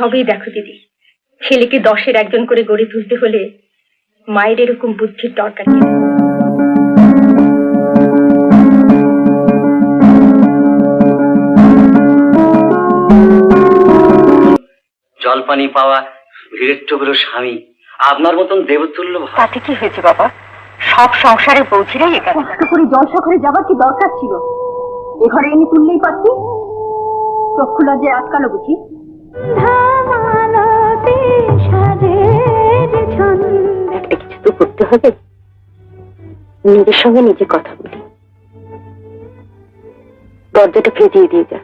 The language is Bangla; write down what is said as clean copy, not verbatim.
তবেই দেখো দিদি, ছেলেকে 10-এর একজন করে গড়ে তুলতে হলে মায়ের এরকম বুদ্ধির দরকার নেই। জলপানি পাওয়া বীরের স্বামী আপনার মতন দেবতুল্য। তাতে কি হয়েছে বাবা, সব সংসারে পৌঁছিরাই কষ্ট করে জলসা ঘরে যাবার কি দরকার ছিল? এ ঘরে এনে তুললেই পারতি। চক্ষু লজ্জায় আটকালো বুঝি? একটা কিছু তো করতে হবে, নিজের সঙ্গে নিজে কথা বলি। দরজাটা ফেজিয়ে দিয়ে যা।